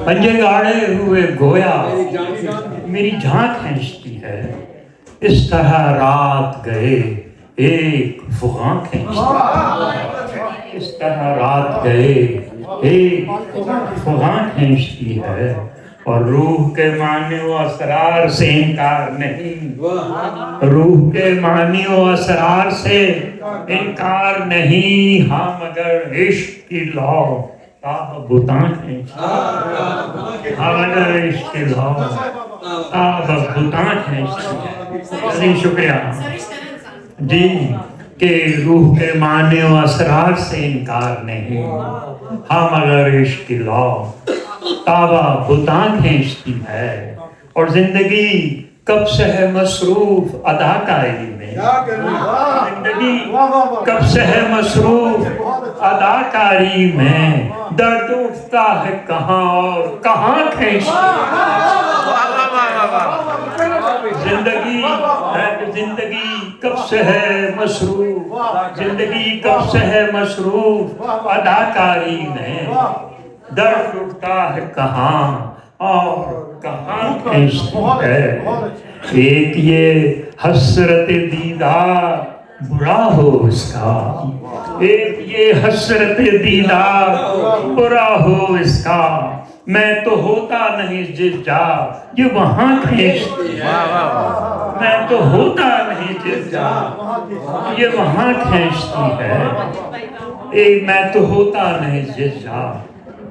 پنجے گاڑے ہوئے گویا میری جان کھینچتی ہے، اس طرح رات گئے ایک فغاں کھینچتی ہے، اس طرح رات گئے ایک فغاں کھینچتی ہے، اور روح کے معنی و اسرار سے انکار نہیں، روح کے معنی و اسرار سے انکار نہیں، ہاں مگر عشق کی لو تاب بتان کھینچتی، ہاں مگر عشق کی لو تاب بتان کھینچتی۔ جی شکریہ جی، کہ روح کے معنی و اسرار سے انکار نہیں، ہاں مگر عشق کی لو تابہ بتان کھینچتی ہے، اور زندگی کب سے ہے مصروف اداکاری میں، زندگی کب سے ہے مصروف اداکاری میں، درد اٹھتا ہے کہاں اور کہاں کھینچتی ہے، زندگی کب سے ہے مصروف، زندگی کب سے ہے مصروف اداکاری میں، درد اٹھتا ہے کہاں اور کہاں کھینچتی ہے، ایک یہ حسرت دیدار برا ہو اس کا، ایک یہ حسرت دیدار برا ہو اس کا، میں تو ہوتا نہیں جس جا یہ وہاں کھینچتی ہے، میں تو ہوتا نہیں جس جا یہ وہاں کھینچتی ہے، میں تو ہوتا نہیں جس جا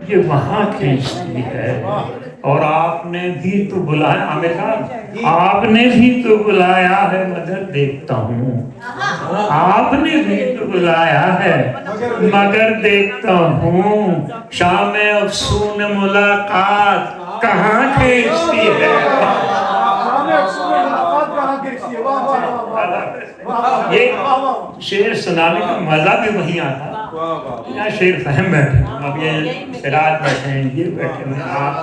یہ وہاں کھینچتی ہے، اور آپ نے بھی تو بلایا، عامر صاحب آپ نے بھی تو بلایا ہے مگر دیکھتا ہوں، آپ نے بھی تو بلایا ہے مگر دیکھتا ہوں، شام افسون ملاقات کہاں کھینچتی ہے، یہ شعر سنانے کا مزہ بھی وہیں آتا، یہاں شعر فہم بیٹھے، اب یہ سراج بیٹھے ہیں، یہ بیٹھے ہیں، آپ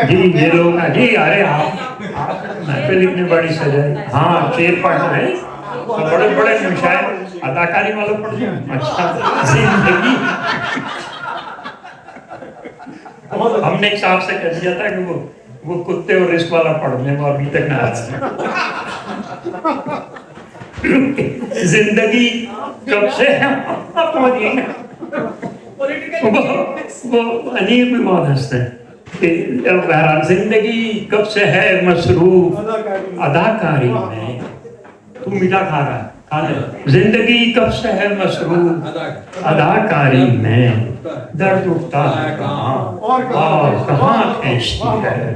جی یہ لوگ جی ارے آپ محفل اتنی بڑی سجائی، ہاں شعر پڑھ رہے ہیں، بڑے بڑے شاید اداکاری والوں پڑھ جائیں، اچھا زندگی ہم نے ایک صاحب سے کہہ دیا تھا کہ وہ کتے اور رزق والا پڑھ لیں، وہ ابھی تک نہ آیا، زندگی کب سے ہے وہ انیب بھی بہت ہنستے ہیں، بہرحال زندگی کب سے ہے مصروف اداکاری میں، تو میٹھا کھا رہا ہے کھا لے، زندگی کب سے ہے مصروف اداکاری میں، درد اٹھتا ہے کہاں اور کہاں کھینچتی ہے،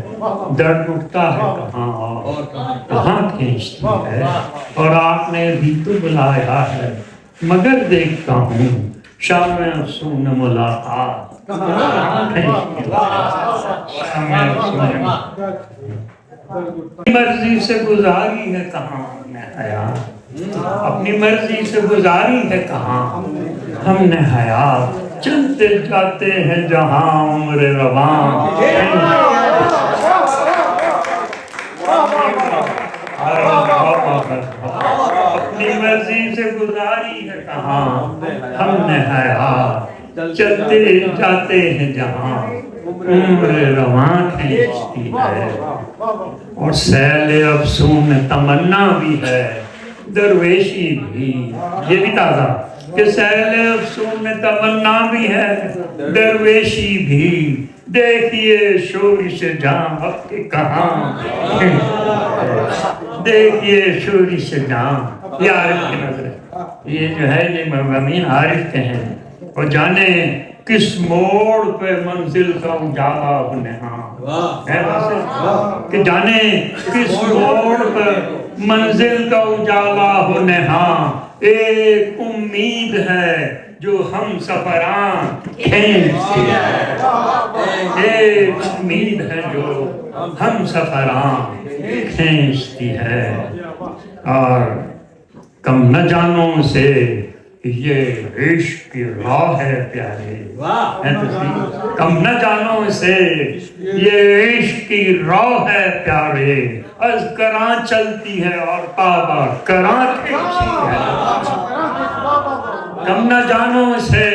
درد اٹھتا ہے کہاں اور کہاں کھینچتی ہے، اور آپ نے بھی تو بلایا ہے مگر دیکھتا ہوں، شام افسون ملاقات مرضی سے گزاری ہے کہاں ہم نے حیات، اپنی مرضی سے گزاری ہے کہاں ہم نے حیات، چلتے جاتے ہیں جہاں عمر رواں، اپنی مرضی سے گزاری ہے کہاں ہم نے حیات، چلتے جاتے ہیں جہاں عمر رواں کھینچتی ہے، اور سیل افسون تمنا بھی ہے درویشی بھی، یہ بھی تازہ کہ سیل افسون تمنا بھی ہے درویشی بھی، دیکھیے شورش جاں اب کے کہاں، دیکھیے شورش جاں، یہ عارف کی نظر ہے، یہ جو ہے یہ مضامین عارف کے ہیں، اور جانے کس موڑ پہ منزل کا اجالا ہو نہاں، کہ جانے کس موڑ پہ منزل کا اجالا ہو نہاں، ایک امید ہے جو ہم سفراں کھینچتی ہے، ایک امید ہے جو ہم سفراں کھینچتی ہے، اور کم نہ جانوں سے یہ عشق کی راہ ہے پیارے، کم نہ جانوں سے یہ عشق کی راہ ہے پیارے، از کراں چلتی ہے اور تابہ کراں کھینچتی ہے، کم نہ جانوں سے